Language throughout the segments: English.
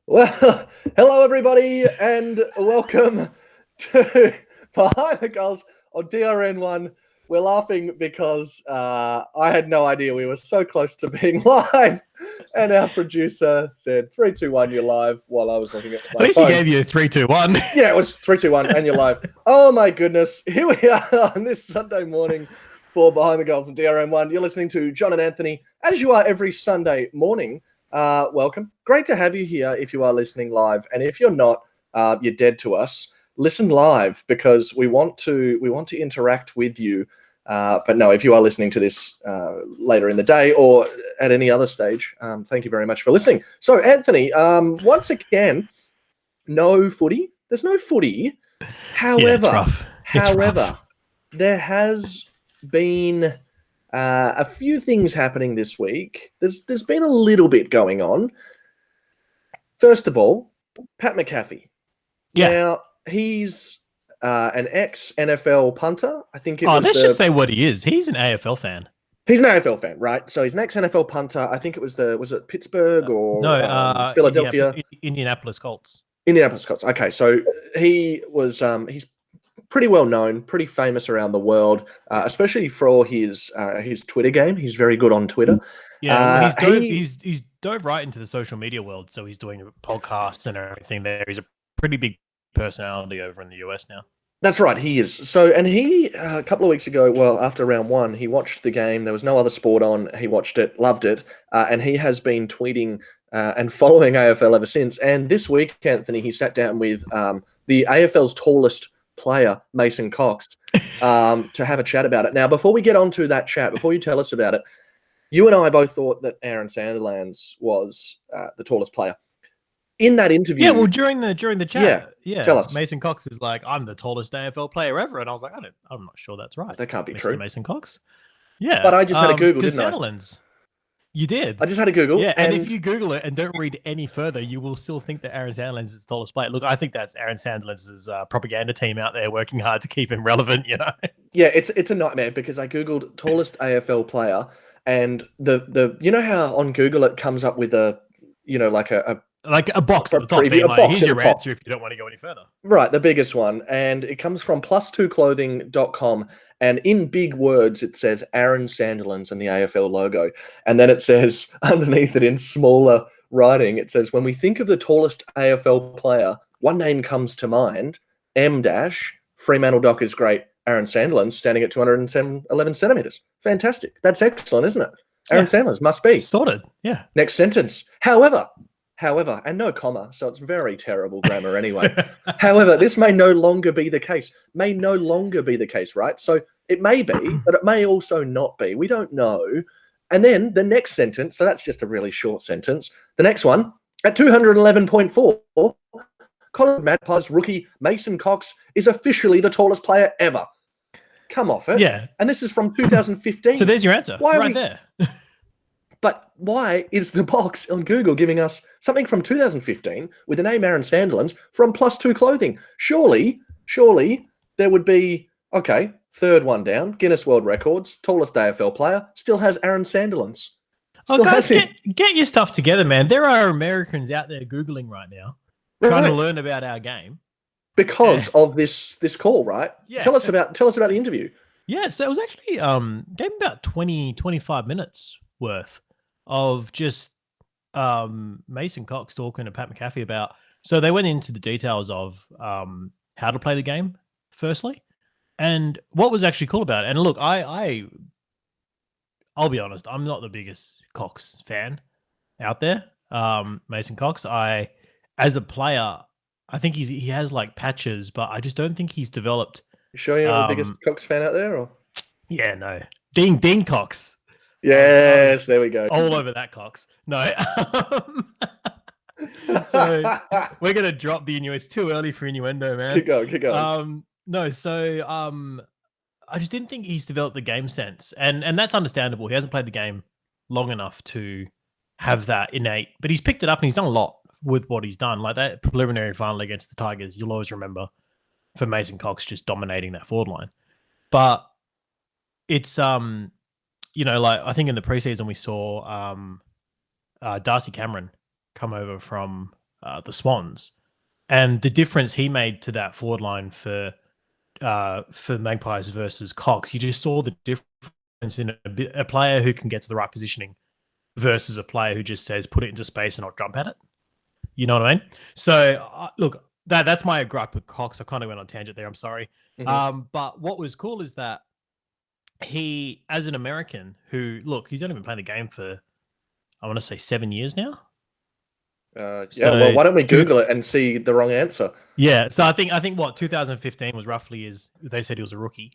Well, hello everybody, and welcome to Behind the Goals on DRN1. We're laughing because I had no idea we were so close to being live, and our producer said 3, 2, 1, you're live, while I was looking at At my least he phone. gave you a 3, 2, 1. Yeah, it was 3, 2, 1, and you're live. Oh my goodness, here we are on this Sunday morning for Behind the Goals on DRN1. You're listening to John and Anthony, as you are every Sunday morning. Welcome. Great to have you here if you are listening live. And if you're not, you're dead to us. Listen live because we want to interact with you. But no, if you are listening to this later in the day or at any other stage, thank you very much for listening. So, Anthony, once again, no footy. There's no footy. However, there has been a few things happening this week. There's been a little bit going on. First of all, Pat Mcafee. Yeah. Now, he's an ex-NFL punter. I think let's just say what he is. He's an AFL fan. He's an AFL fan, right? So he's an ex-NFL punter. I think it was was it Pittsburgh or Philadelphia? Indianapolis Colts. Indianapolis Colts. Okay, so he was he's pretty well known, pretty famous around the world, especially for his Twitter game. He's very good on Twitter. Yeah, he's dove right into the social media world. So he's doing podcasts and everything there. He's a pretty big personality over in the US now. That's right, he is. So, and he, a couple of weeks ago, well, after round one, he watched the game. There was no other sport on. He watched it, loved it, and he has been tweeting and following AFL ever since. And this week, Anthony, he sat down with the AFL's tallest player, Mason Cox, to have a chat about it. Now, before we get on to that chat, before you tell us about it, you and I both thought that Aaron Sandilands was the tallest player. In that interview, yeah, well, during the chat, yeah, tell us. Mason Cox is like, I'm the tallest AFL player ever, and I was like, I'm not sure that's right. That can't be Mr. true. Mason Cox, yeah, but I just had a Google, didn't Sandilands, you did. I just had a Google, yeah, and if you Google it and don't read any further, you will still think that Aaron Sandilands is the tallest player. Look, I think that's Aaron Sandilands' propaganda team out there working hard to keep him relevant. You know, yeah, it's a nightmare because I googled tallest AFL player, and the you know how on Google it comes up with a like a box at the top. Here's your answer if you don't want to go any further. Right, the biggest one. And it comes from plus2clothing.com. And in big words, it says Aaron Sandilands and the AFL logo. And then it says underneath it in smaller writing, it says, when we think of the tallest AFL player, one name comes to mind, M dash, Fremantle Dockers great, Aaron Sandilands, standing at 211 centimetres. Fantastic. That's excellent, isn't it? Aaron Sandilands must be. Sorted, yeah. Next sentence. However, and no comma, so it's very terrible grammar anyway. However, this may no longer be the case. Right? So it may be, but it may also not be. We don't know. And then the next sentence, so that's just a really short sentence. The next one, at 211.4, Colin Magpies rookie Mason Cox is officially the tallest player ever. Come off it. Yeah. And this is from 2015. So there's your answer. There. But why is the box on Google giving us something from 2015 with the name Aaron Sandilands from Plus2 Clothing? Surely there would be, okay, third one down, Guinness World Records, tallest AFL player, still has Aaron Sandilands. Guys, get your stuff together, man. There are Americans out there Googling right now, trying to learn about our game. Because of this call, right? Yeah. Tell us about the interview. Yeah, so it was actually gave about 25 minutes worth of just Mason Cox talking to Pat Mcafee about. So they went into the details of how to play the game, firstly, and what was actually cool about it. And look, I'll be honest, I'm not the biggest Cox fan out there. Mason Cox, as a player, I think he has like patches, but I just don't think he's developed. You sure you're not the biggest Cox fan out there? Or? Yeah, no. Dean Cox. Yes, there we go. All over that Cox. No. So we're going to drop the innuendo. It's too early for innuendo, man. Keep going. No, so I just didn't think he's developed the game sense. And that's understandable. He hasn't played the game long enough to have that innate. But he's picked it up and he's done a lot with what he's done. Like that preliminary final against the Tigers, you'll always remember for Mason Cox just dominating that forward line. But it's like I think in the preseason we saw Darcy Cameron come over from the Swans, and the difference he made to that forward line for Magpies versus Cox, you just saw the difference in a player who can get to the right positioning versus a player who just says put it into space and I'll jump at it. You know what I mean? So look, that's my gripe with Cox. I kind of went on a tangent there. I'm sorry. But what was cool is that he, as an American who, look, he's only been playing the game for, I want to say 7 years now. Well, why don't we Google it and see the wrong answer? Yeah, so I think what 2015 was roughly is they said he was a rookie,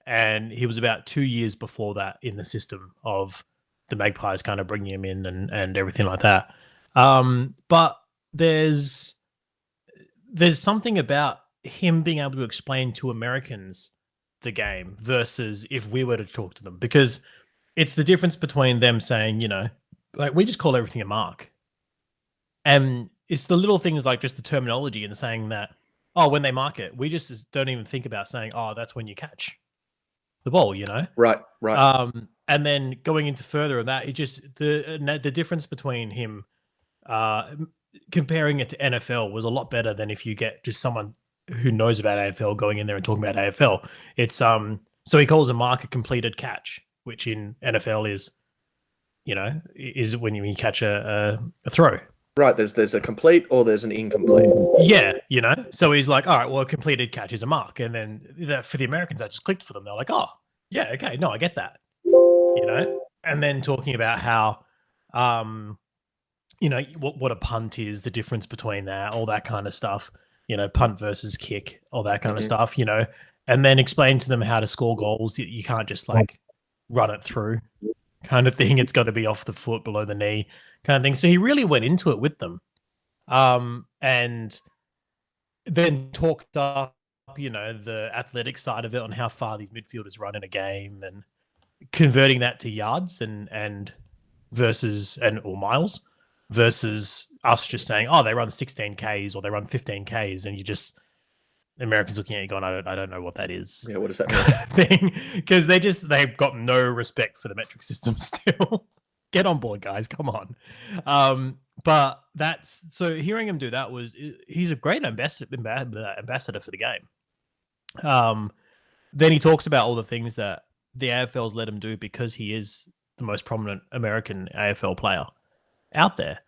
and he was about 2 years before that in the system of the Magpies kind of bringing him in and everything like that. But there's something about him being able to explain to Americans the game versus if we were to talk to them, because it's the difference between them saying, like we just call everything a mark. And it's the little things like just the terminology and saying that, when they mark it, we just don't even think about saying, that's when you catch the ball, Right. And then going into further of that, it just the difference between him comparing it to NFL was a lot better than if you get just someone who knows about AFL going in there and talking about AFL. It's so he calls a mark a completed catch, which in NFL is when you catch a throw. Right, there's a complete or there's an incomplete. Yeah, So he's like, all right, well, a completed catch is a mark. And then for the Americans, that just clicked for them. They're like, oh, yeah, okay, no, I get that. And then talking about how, what a punt is, the difference between that, all that kind of stuff, punt versus kick, all that kind of stuff, and then explain to them how to score goals. You can't just like run it through kind of thing. It's got to be off the foot, below the knee kind of thing. So he really went into it with them. And then talked up, the athletic side of it on how far these midfielders run in a game and converting that to yards and or miles versus us just saying, they run 16 Ks or they run 15 Ks. And you just, Americans looking at you going, I don't know what that is. Yeah, what does that mean? Thing, because they've got no respect for the metric system still. Get on board, guys. Come on. But that's so hearing him do that he's a great ambassador for the game. Then he talks about all the things that the AFL's let him do because he is the most prominent American AFL player out there.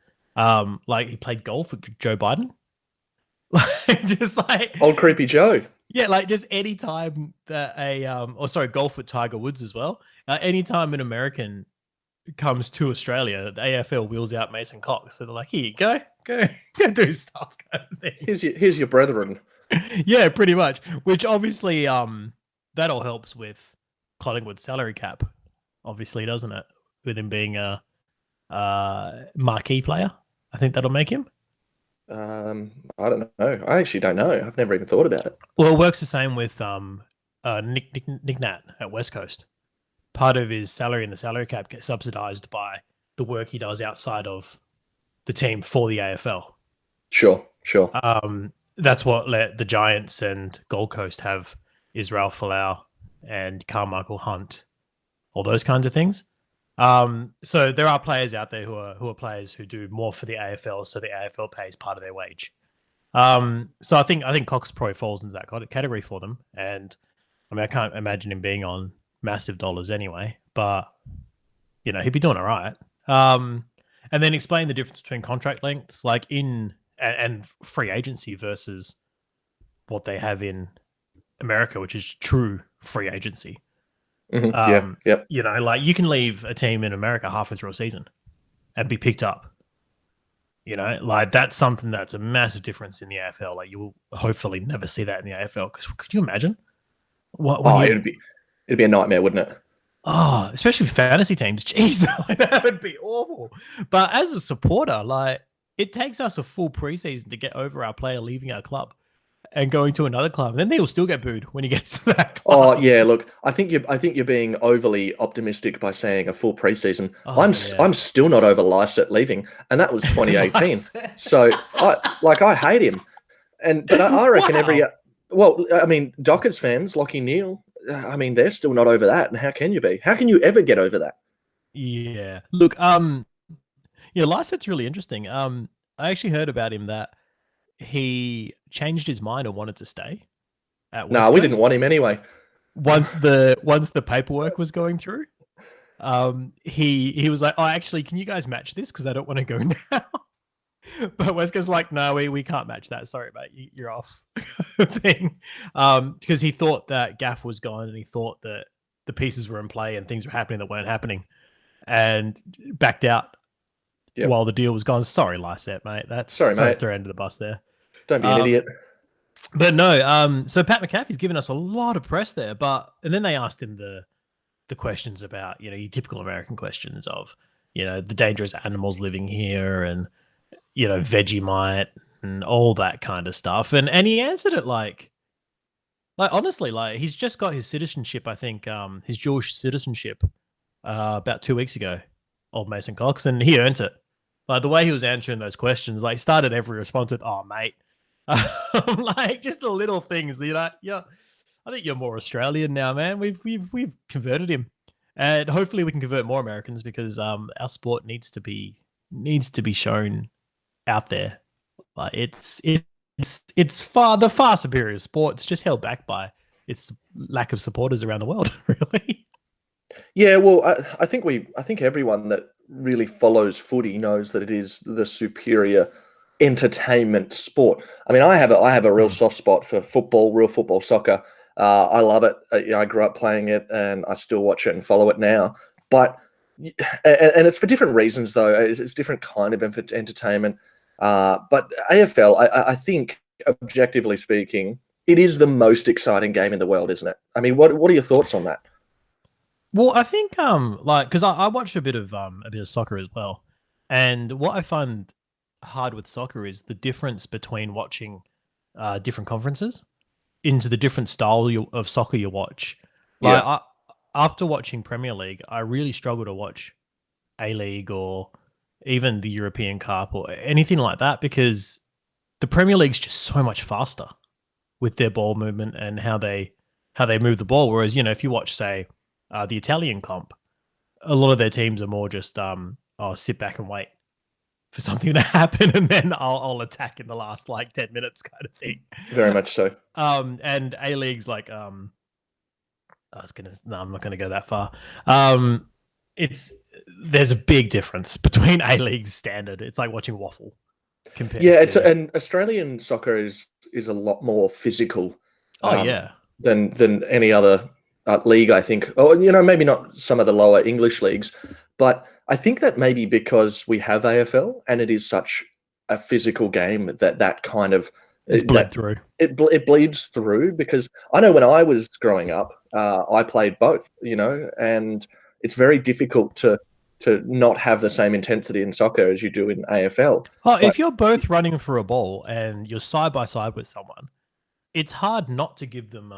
Like he played golf with Joe Biden. Just like old creepy Joe. Yeah, like just any time that golf with Tiger Woods as well. Anytime an American comes to Australia, the AFL wheels out Mason Cox. So they're like, here you go do stuff kind of thing. Here's your brethren. Yeah, pretty much. Which obviously that all helps with Collingwood's salary cap, obviously, doesn't it? With him being a marquee player. I think that'll make him. I don't know. I actually don't know. I've never even thought about it. Well, it works the same with Nick Nat at West Coast. Part of his salary in the salary cap gets subsidized by the work he does outside of the team for the AFL. Sure. That's what let the Giants and Gold Coast have Israel Folau and Carmichael Hunt, all those kinds of things. So there are players out there who are players who do more for the AFL, so the AFL pays part of their wage. So I think Cox probably falls into that category for them. And I mean, I can't imagine him being on massive dollars anyway, but he'd be doing all right. And then explain the difference between contract lengths, like and free agency versus what they have in America, which is true free agency. Yep. Like you can leave a team in America halfway through a season and be picked up. Like that's something that's a massive difference in the AFL. Like you will hopefully never see that in the AFL. Because could you imagine? It'd be a nightmare, wouldn't it? Oh, especially with fantasy teams. Jeez, that would be awful. But as a supporter, like it takes us a full preseason to get over our player leaving our club and going to another club, and then they will still get booed when he gets to that club. Oh yeah, look, I think you're being overly optimistic by saying a full preseason. I'm still not over Lysett leaving, and that was 2018. So I hate him, but I reckon Dockers fans, Lachie Neale, they're still not over that. And how can you be? How can you ever get over that? Yeah. Look, Lysett's really interesting. I actually heard about him that he changed his mind and wanted to stay at No, West we didn't Coast want him anyway. once the paperwork was going through. He was like, "Oh, actually, can you guys match this? Because I don't want to go now." But West Coast's like, "No, we can't match that. Sorry, mate, you're off." Thing, because he thought that Gaff was gone and he thought that the pieces were in play and things were happening that weren't happening, and backed out Yep. while the deal was gone. Sorry, Lysette, mate. That's Sorry, sorry to mate. throw under the bus there. Don't be an Um, idiot. but no, so Pat McAfee's given us a lot of press there, and then they asked him the questions about, your typical American questions of, the dangerous animals living here and, Vegemite and all that kind of stuff. And he answered it like honestly, like he's just got his citizenship, I think, his Jewish citizenship about 2 weeks ago, old Mason Cox, and he earned it. Like the way he was answering those questions, like started every response with, "Oh, mate." Like just the little things, yeah. I think you're more Australian now, man. We've converted him, and hopefully we can convert more Americans because our sport needs to be shown out there. Like it's far superior sport. It's just held back by its lack of supporters around the world, really. Yeah, well, I think everyone that really follows footy knows that it is the superior entertainment sport. I mean, I have a real soft spot for football, real football, soccer. I love it. I grew up playing it, and I still watch it and follow it now. But and it's for different reasons, though. It's different kind of entertainment. But AFL, I think, objectively speaking, it is the most exciting game in the world, isn't it? I mean, what are your thoughts on that? Well, I think like because I watched a bit of soccer as well, and what I find hard with soccer is the difference between watching different conferences into the different style of soccer you watch. Like Yeah. after watching Premier League, I really struggle to watch A League or even the European Cup or anything like that because the Premier League's just so much faster with their ball movement and how they move the ball. Whereas if you watch say the Italian comp, a lot of their teams are more just I'll sit back and wait for something to happen and then I'll attack in the last like 10 minutes kind of thing. Very much so. And A League's like no, I'm not gonna go that far. It's There's a big difference between A League's standard. It's like watching waffle compared Yeah, to and Australian soccer is a lot more physical oh um, yeah. than any other league, I think. Or maybe not some of the lower English leagues, but I think that maybe because we have AFL and it is such a physical game that kind of It's bled through. it bleeds through. Because I know when I was growing up, I played both, and it's very difficult to not have the same intensity in soccer as you do in AFL. Oh, But if you're both running for a ball and you're side by side with someone, it's hard not to give them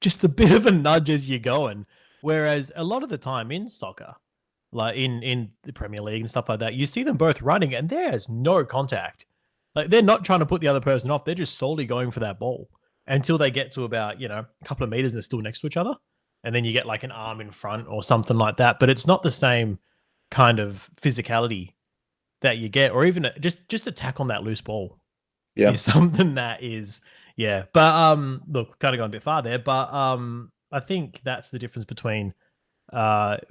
just a bit of a nudge as you're going. Whereas a lot of the time in soccer, like in the Premier League and stuff like that, you see them both running and there's no contact. Like they're not trying to put the other person off. They're just solely going for that ball until they get to about, a couple of meters and they're still next to each other. And then you get like an arm in front or something like that. But it's not the same kind of physicality that you get, or even just attack on that loose ball yeah. is something that is yeah. But look, kind of gone a bit far there, but I think that's the difference between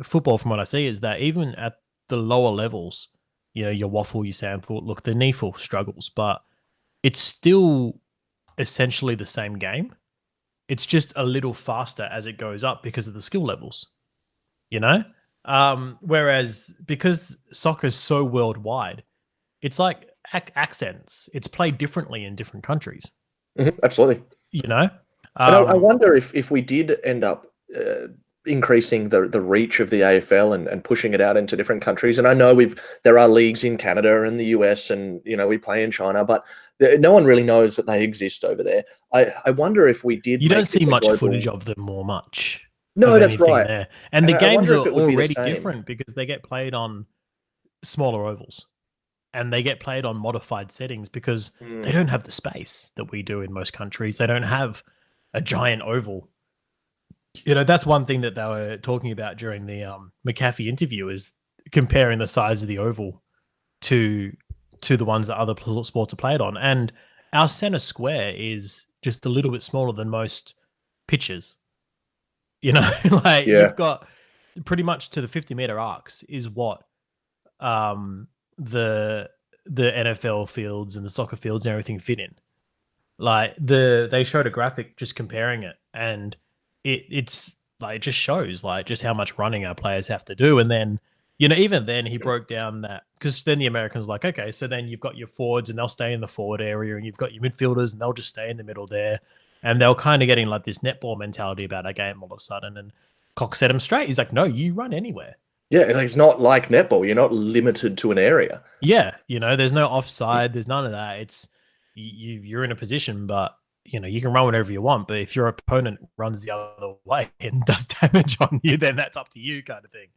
football from what I see is that even at the lower levels, your waffle, your sample, look, the NEFL struggles, but it's still essentially the same game. It's just a little faster as it goes up because of the skill levels, you know? Whereas because soccer is so worldwide, it's like accents. It's played differently in different countries, Absolutely. you know? And I Um, wonder if we did end up increasing the reach of the AFL and pushing it out into different countries. And I know there are leagues in Canada and the US, and we play in China, but no one really knows that they exist over there. I wonder if we did you don't make this see a much global. footage of them or much No, of that's anything right. there. And And the I games wonder are if it would be the already same. different because they get played on smaller ovals and they get played on modified settings because they Mm. don't have the space that we do in most countries. They don't have a giant oval. That's one thing that they were talking about during the Mcafee interview is comparing the size of the oval to to the ones that other sports are played on. And our center square is just a little bit smaller than most pitches. You know, like Yeah. you've got pretty much to the 50-meter arcs is what the NFL fields and the soccer fields and everything fit in. Like they showed a graphic just comparing it, and it's like it just shows like just how much running our players have to do. And then, you know, even then he broke down that, because then the Americans were like, okay, so then you've got your forwards and they'll stay in the forward area, and you've got your midfielders and they'll just stay in the middle there. And they're kind of getting like this netball mentality about our game all of a sudden. And Cox set him straight. He's like, no, you run anywhere. Yeah, it's not like netball. You're not limited to an area. Yeah, you know, there's no offside. There's none of that. It's you're in a position, but you know you can run whatever you want. But if your opponent runs the other way and does damage on you, then that's up to you, kind of thing.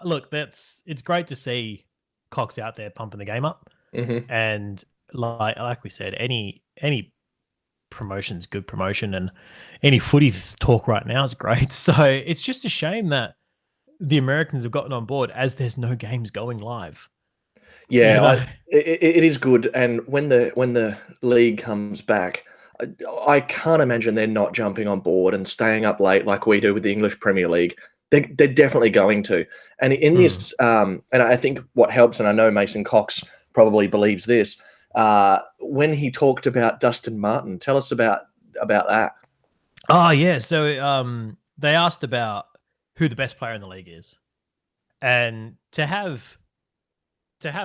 Look, it's great to see Cox out there pumping the game up, and like we said, any promotion's good promotion, and any footy talk right now is great. So it's just a shame that the Americans have gotten on board as there's no games going live. Yeah, You know? it is good. And when the league comes back, I can't imagine they're not jumping on board and staying up late like we do with the English Premier League. They're definitely going to. And in this, and I think what helps, and I know Mason Cox probably believes this, when he talked about Dustin Martin, tell us about that. Oh yeah, so they asked about who the best player in the league is, and to have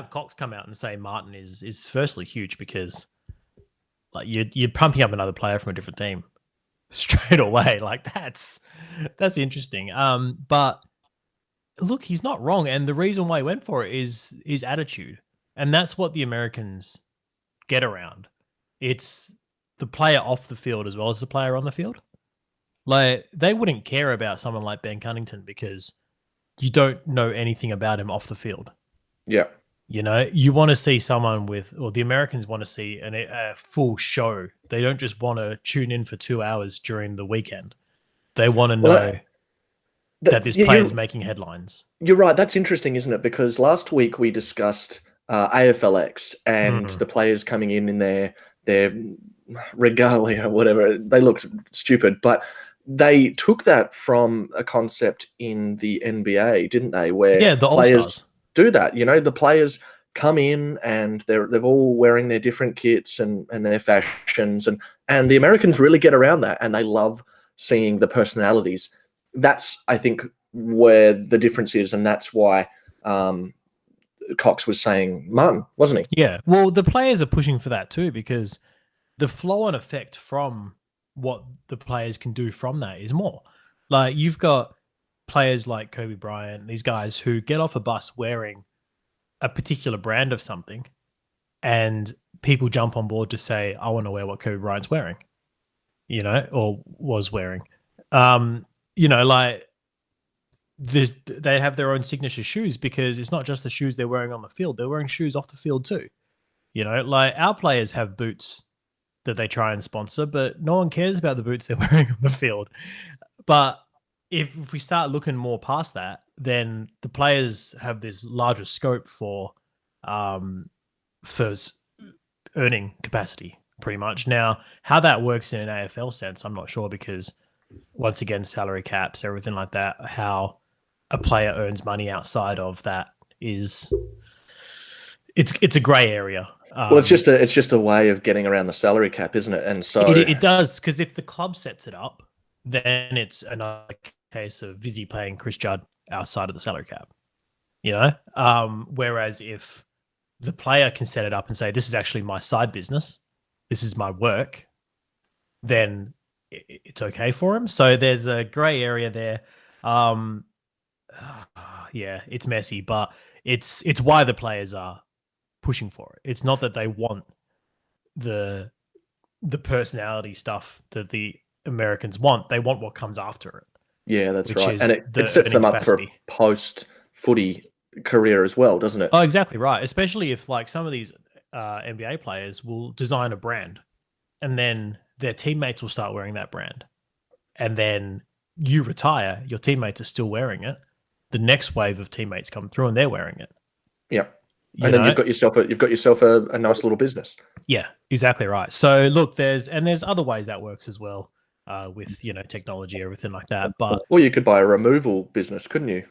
Cox come out and say Martin is firstly huge, because like you're pumping up another player from a different team straight away. Like that's interesting. But look, he's not wrong, and the reason why he went for it is his attitude, and that's what the Americans get around. It's the player off the field as well as the player on the field. Like they wouldn't care about someone like Ben Cunnington because you don't know anything about him off the field. Yeah. You know, you want to see someone or the Americans want to see a full show. They don't just want to tune in for 2 hours during the weekend. They want to know that this player is making headlines. You're right. That's interesting, isn't it? Because last week we discussed AFLX and the players coming in their regalia or whatever. They looked stupid, but they took that from a concept in the NBA, didn't they? Where the players All-Stars do that. You know, the players come in and they're all wearing their different kits and their fashions, and the Americans really get around that, and they love seeing the personalities. That's, I think, where the difference is, and that's why Cox was saying Martin, wasn't he? Yeah. Well, the players are pushing for that too, because the flow-on effect from what the players can do from that is more. Like you've got players like Kobe Bryant, these guys who get off a bus wearing a particular brand of something, and people jump on board to say, I want to wear what Kobe Bryant's wearing, you know, or was wearing. You know, like they have their own signature shoes, because it's not just the shoes they're wearing on the field. They're wearing shoes off the field too. You know, like our players have boots that they try and sponsor, but no one cares about the boots they're wearing on the field. But if we start looking more past that, then the players have this larger scope for earning capacity, pretty much. Now, how that works in an AFL sense, I'm not sure, because once again, salary caps, everything like that, how a player earns money outside of that is it's a grey area. Well, it's just a way of getting around the salary cap, isn't it? And so it does, because if the club sets it up, then it's another case of Vizzy paying Chris Judd outside of the salary cap. You know, whereas if the player can set it up and say, "This is actually my side business, this is my work," then it's okay for him. So there's a grey area there. Yeah, it's messy, but it's why the players are pushing for it. It's not that they want the personality stuff that the Americans want. They want what comes after it. Yeah, that's right. And it sets them up for a post-footy career as well, doesn't it? Oh, exactly right. Especially if like some of these NBA players will design a brand, and then their teammates will start wearing that brand. And then you retire, your teammates are still wearing it. The next wave of teammates come through and they're wearing it. Yep. And then you've got yourself a nice little business. Yeah, exactly right. So look, there's other ways that works as well, with technology, everything like that. But Or you could buy a removal business, couldn't you?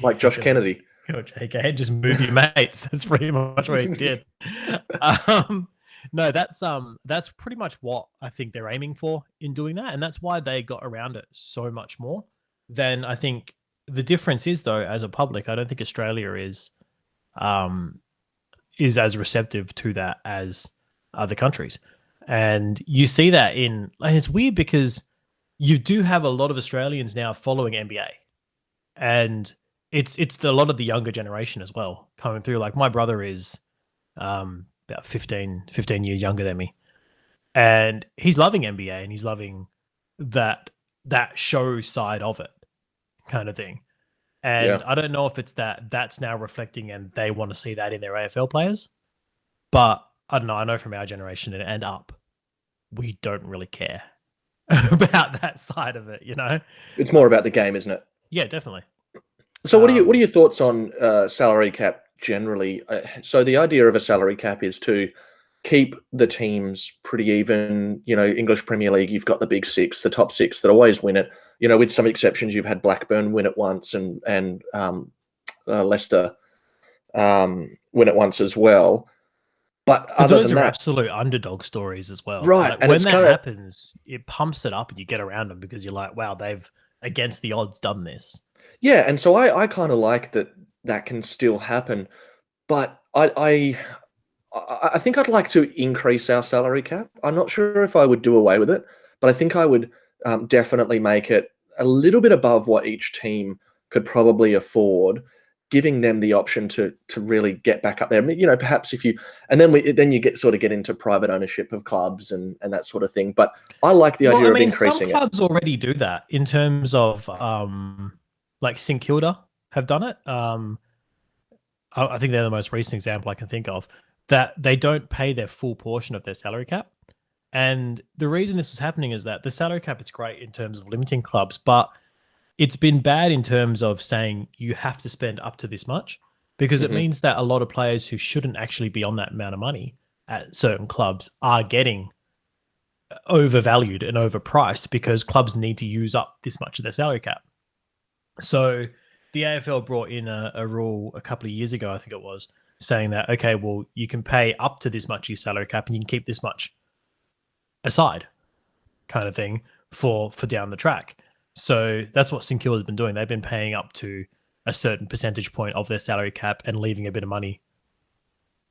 Like Josh Kennedy. JK, just move your mates. That's pretty much what he did. No, that's pretty much what I think they're aiming for in doing that, and that's why they got around it so much more than I think. The difference is, though, as a public, I don't think Australia is as receptive to that as other countries, and you see that and it's weird because you do have a lot of Australians now following NBA, and it's a lot of the younger generation as well coming through. Like my brother is about 15 years younger than me, and he's loving NBA and he's loving that show side of it kind of thing. And I don't know if it's that's now reflecting and they want to see that in their AFL players, but I don't know. I know from our generation and up, we don't really care about that side of it. It's more about the game, isn't it? Yeah, definitely. So what are your thoughts on salary cap generally? So the idea of a salary cap is to keep the teams pretty even. English Premier League, you've got the big six, the top six that always win it. With some exceptions, you've had Blackburn win it once and Leicester win it once as well. But other than that, absolute underdog stories as well, right? Like, and when that happens, it pumps it up, and you get around them because you're like, wow, they've against the odds done this. Yeah, and so I kind of like that can still happen, but I think I'd like to increase our salary cap. I'm not sure if I would do away with it, but I think I would definitely make it a little bit above what each team could probably afford, giving them the option to really get back up there. Perhaps if you and then you get into private ownership of clubs and that sort of thing. But I like the idea of increasing it. Some clubs already do that in terms of like St Kilda have done it. I think they're the most recent example I can think of, that they don't pay their full portion of their salary cap. And the reason this was happening is that the salary cap is great in terms of limiting clubs, but it's been bad in terms of saying you have to spend up to this much, because it means that a lot of players who shouldn't actually be on that amount of money at certain clubs are getting overvalued and overpriced because clubs need to use up this much of their salary cap. So the AFL brought in a rule a couple of years ago, I think it was, saying that, okay, well, you can pay up to this much of your salary cap and you can keep this much aside, kind of thing, for down the track. So that's what St Kilda has been doing. They've been paying up to a certain percentage point of their salary cap and leaving a bit of money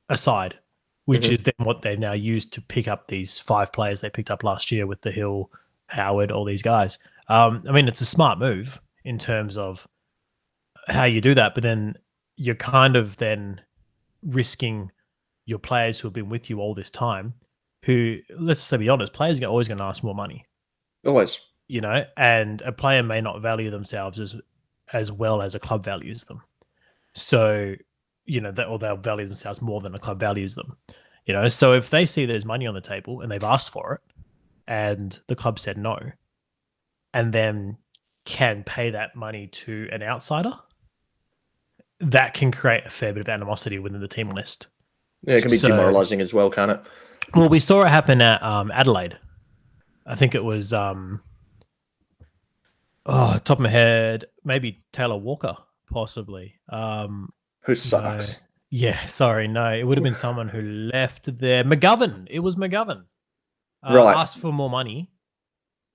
aside, which is then what they've now used to pick up these 5 players they picked up last year with the Hill, Howard, all these guys. It's a smart move in terms of how you do that, but then you're kind of then risking your players who have been with you all this time, who, let's be honest, players are always going to ask more money. Always. And a player may not value themselves as well as a club values them. So, or they'll value themselves more than a club values them. So if they see there's money on the table and they've asked for it and the club said no, and then can pay that money to an outsider, that can create a fair bit of animosity within the team list. Yeah, it can be demoralizing as well, can't it? Well, we saw it happen at Adelaide. I think it was, top of my head, maybe Taylor Walker, possibly. Who sucks. Yeah, sorry, no. It would have been someone who left there. McGovern. It was McGovern. Right. Asked for more money.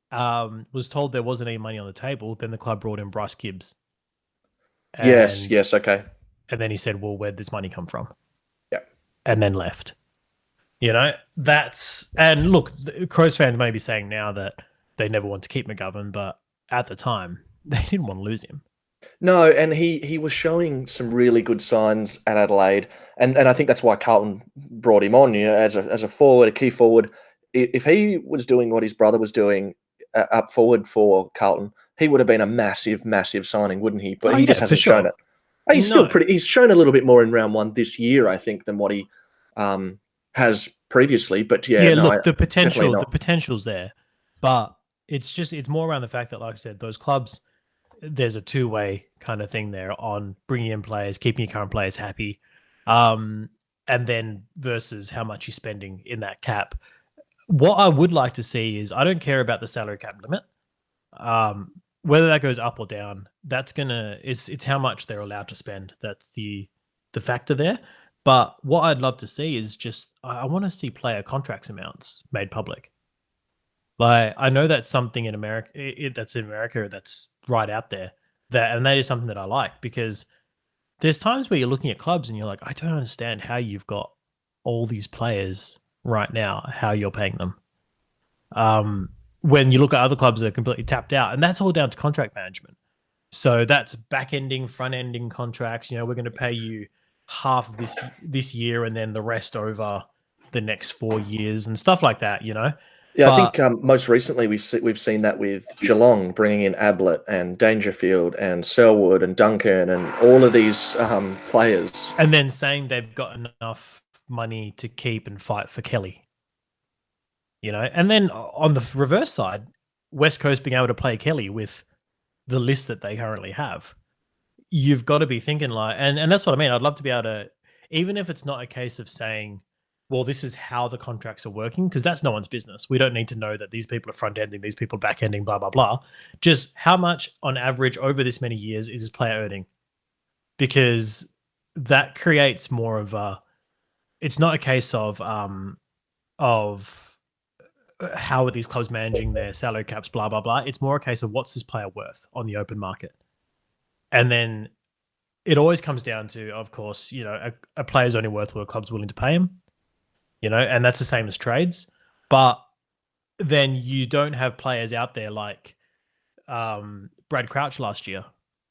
Was told there wasn't any money on the table. Then the club brought in Bryce Gibbs. Yes, okay. And then he said, well, where'd this money come from? Yeah. And then left. And look, Crows fans may be saying now that they never want to keep McGovern, but at the time, they didn't want to lose him. No, and he was showing some really good signs at Adelaide, and I think that's why Carlton brought him on, as a forward, a key forward. If he was doing what his brother was doing up forward for Carlton, he would have been a massive, massive signing, wouldn't he? But he just hasn't shown it. He's still pretty. He's shown a little bit more in round 1 this year, I think, than what he has previously. But the potential's there, but it's more around the fact that, like I said, those clubs, there's a two-way kind of thing there on bringing in players, keeping your current players happy, And then versus how much you're spending in that cap. What I would like to see is I don't care about the salary cap limit. Whether that goes up or down, that's gonna it's how much they're allowed to spend. That's the factor there. But what I'd love to see is just I want to see player contracts amounts made public. Like I know that's something in America that's in America that's right out there. That is something that I like because there's times where you're looking at clubs and you're like, I don't understand how you've got all these players right now, how you're paying them. When you look at other clubs that are completely tapped out, and that's all down to contract management. So that's back ending, front ending contracts. You know, we're going to pay you half of this year and then the rest over the next 4 years and stuff like that. You know, Yeah, I but think most recently we've seen that with Geelong bringing in Ablett and Dangerfield and Selwood and Duncan and all of these players. and then saying they've got enough money to keep and fight for Kelly. You know, and then on the reverse side, West Coast being able to play Kelly with the list that they currently have, you've got to be thinking like, and that's what I mean. I'd love to be able to, even if it's not a case of saying, well, this is how the contracts are working, because that's no one's business. We don't need to know that these people are front ending, these people back ending, blah, blah, blah. Just how much on average over this many years is this player earning? Because that creates more of a, it's not a case of how are these clubs managing their salary caps, blah, blah, blah. It's more a case of what's this player worth on the open market. And then it always comes down to, of course, you know, a player's only worth what a club's willing to pay him, you know, and that's the same as trades. But then you don't have players out there like Brad Crouch last year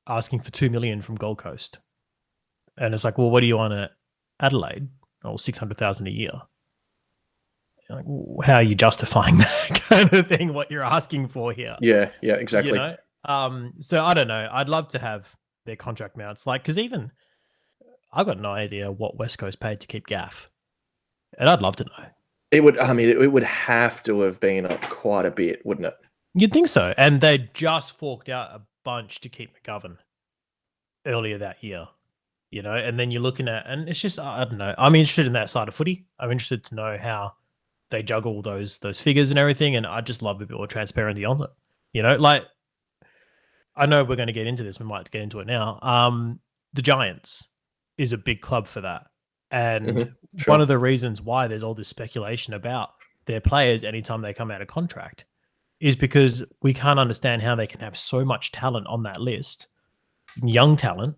asking for $2 million from Gold Coast. And it's like, well, what do you want at Adelaide? Oh, $600,000 a year. Like, how are you justifying that kind of thing? What you're asking for here? Yeah, exactly. You know, so I don't know. I'd love to have their contract mounts, like because even I've got no idea what West Coast paid to keep Gaff, and I'd love to know. It would. I mean, it would have to have been up quite a bit, wouldn't it? You'd think so, and they just forked out a bunch to keep McGovern earlier that year. You know, and then you're looking at, and it's just I don't know. I'm interested in that side of footy. I'm interested to know how they juggle those figures and everything, and I just love a bit more transparency on it. You know, like I know we're going to get into this. We might get into it now. The Giants is a big club for that, and Sure. one of the reasons why there's all this speculation about their players anytime they come out of contract is because we can't understand how they can have so much talent on that list, young talent,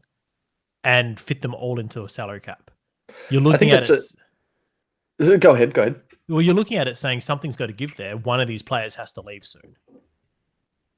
and fit them all into a salary cap. You're looking at it. Go ahead. Well, you're looking at it saying something's got to give there. One of these players has to leave soon.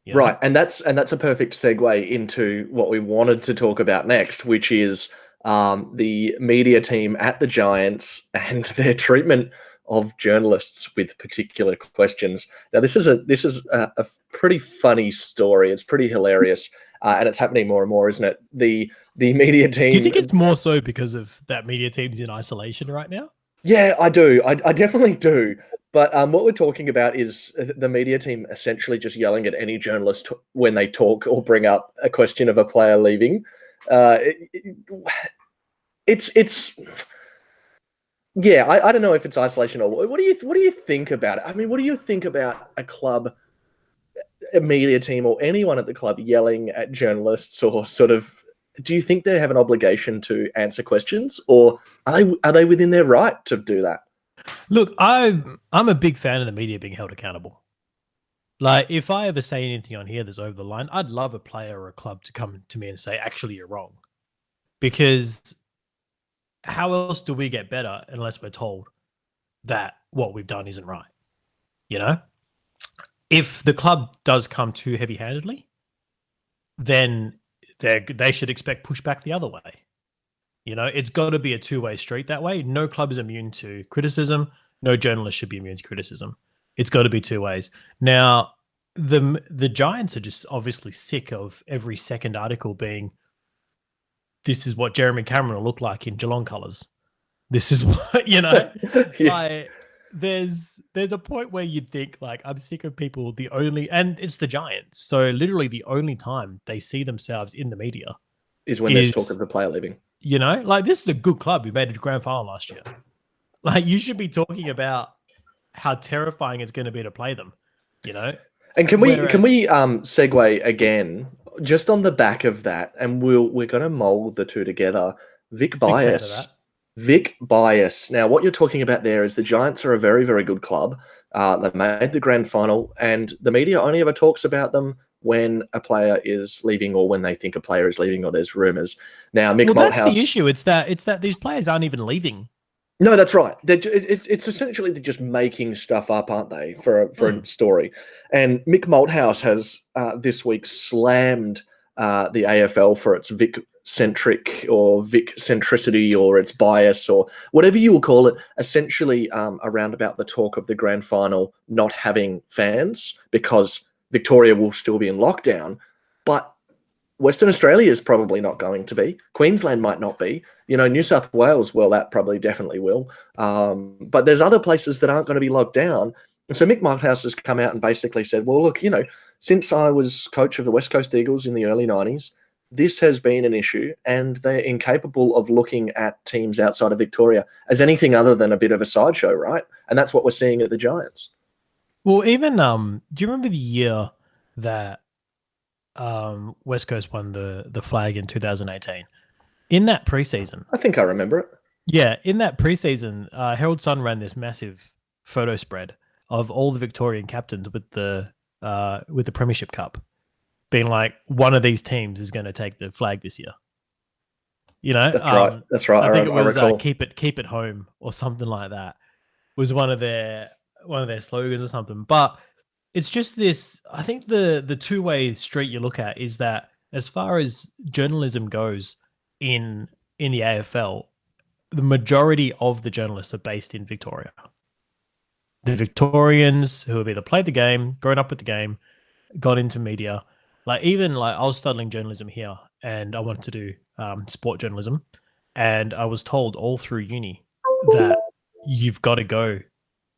You know? Right, and that's a perfect segue into what we wanted to talk about next, which is the media team at the Giants and their treatment of journalists with particular questions. Now, this is a pretty funny story. It's pretty hilarious, and it's happening more and more, isn't it? The media team. Do you think it's more so because of that media team's in isolation right now? Yeah, I do. I definitely do. But what we're talking about is the media team essentially just yelling at any journalist when they talk or bring up a question of a player leaving. It's yeah. I don't know if it's isolation or what do you think about it? I mean, what do you think about a club, a media team, or anyone at the club yelling at journalists or sort of? Do you think they have an obligation to answer questions, or are they within their right to do that? Look, I'm a big fan of the media being held accountable. Like, if I ever say anything on here that's over the line, I'd love a player or a club to come to me and say, actually, you're wrong. Because how else do we get better unless we're told that what we've done isn't right? You know? If the club does come too heavy-handedly, then they should expect pushback the other way. You know, it's got to be a two-way street that way. No club is immune to criticism. No journalist should be immune to criticism. It's got to be two ways. Now, the Giants are just obviously sick of every second article being, this is what Jeremy Cameron will look like in Geelong colours. This is what, you know, Yeah. like there's a point where you'd think like, I'm sick of people, and it's the Giants. So literally the only time they see themselves in the media is when there's talk of the player leaving. You know, like this is a good club. We made a grand final last year. Like you should be talking about how terrifying it's going to be to play them. You know, and can we segue again just on the back of that, and we're going to mold the two together. Vic Bias. Vic Bias. Now, what you're talking about there is the Giants are a very, very good club. They made the grand final, and the media only ever talks about them when a player is leaving or when they think a player is leaving or there's rumors. Now, Mick Malthouse... that's the issue. It's that these players aren't even leaving. No, that's right. It's essentially they're just making stuff up, aren't they, for a story? And Mick Malthouse has this week slammed the AFL for its Vic-centric or Vic-centricity or its bias or whatever you will call it, essentially around about the talk of the grand final not having fans because Victoria will still be in lockdown, but Western Australia is probably not going to be. Queensland might not be. You know, New South Wales, well, that probably definitely will. But there's other places that aren't going to be locked down. And so Mick Malthouse has come out and basically said, well, look, you know, since I was coach of the West Coast Eagles in the early 90s, this has been an issue and they're incapable of looking at teams outside of Victoria as anything other than a bit of a sideshow, right? And that's what we're seeing at the Giants. Well, even do you remember the year that West Coast won the flag in 2018? In that preseason, I think I remember it. Yeah, in that preseason, Herald Sun ran this massive photo spread of all the Victorian captains with the Premiership Cup, being like, one of these teams is going to take the flag this year. You know, that's right. That's right. I think it was keep it home or something like that. Was one of their slogans or something. But it's just this. I think the two-way street you look at is that as far as journalism goes in the AFL, the majority of the journalists are based in Victoria. The Victorians who have either played the game, grown up with the game, got into media. Like I was studying journalism here, and I wanted to do sport journalism, and I was told all through uni that you've got to go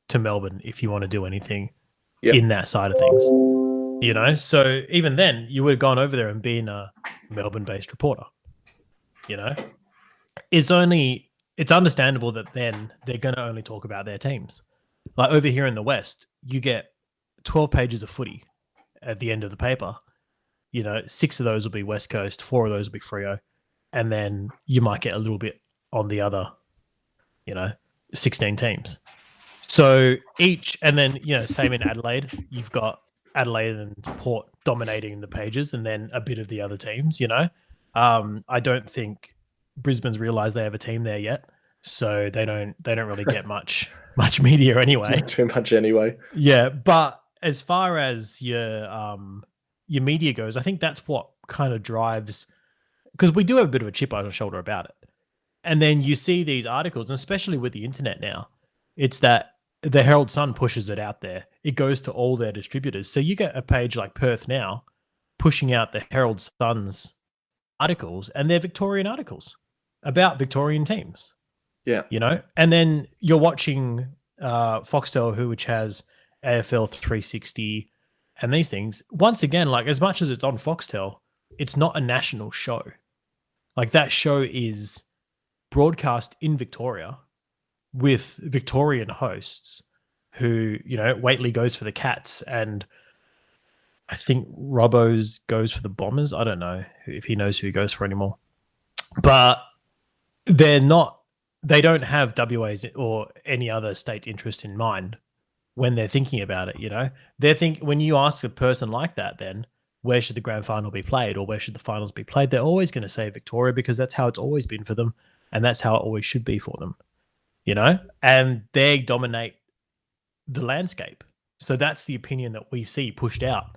to Melbourne if you want to do anything in that side of things. You know, so even then, you would have gone over there and been a Melbourne-based reporter. You know, it's understandable that then they're going to only talk about their teams. Like over here in the West, you get 12 pages of footy at the end of the paper. You know, 6 of those will be West Coast, 4 of those will be Freo, and then you might get a little bit on the other, 16 teams. So and then, same in Adelaide, you've got Adelaide and Port dominating the pages and then a bit of the other teams, I don't think Brisbane's realised they have a team there yet, so they don't really get much media anyway. Not too much anyway. Yeah, but as far as your media goes, I think that's what kind of drives, because we do have a bit of a chip on our shoulder about it. And then you see these articles, and especially with the internet now, it's that the Herald Sun pushes it out there. It goes to all their distributors. So you get a page like Perth Now pushing out the Herald Sun's articles, and they're Victorian articles about Victorian teams. Yeah. And then you're watching Foxtel, which has AFL 360 and these things. Once again, like as much as it's on Foxtel, it's not a national show. Like that show is broadcast in Victoria with Victorian hosts who, Waitley goes for the Cats and I think Robbo's goes for the Bombers. I don't know if he knows who he goes for anymore. But they don't have WA's or any other state's interest in mind when they're thinking about it, when you ask a person like that, then where should the grand final be played or where should the finals be played? They're always going to say Victoria because that's how it's always been for them and that's how it always should be for them, and they dominate the landscape. So that's the opinion that we see pushed out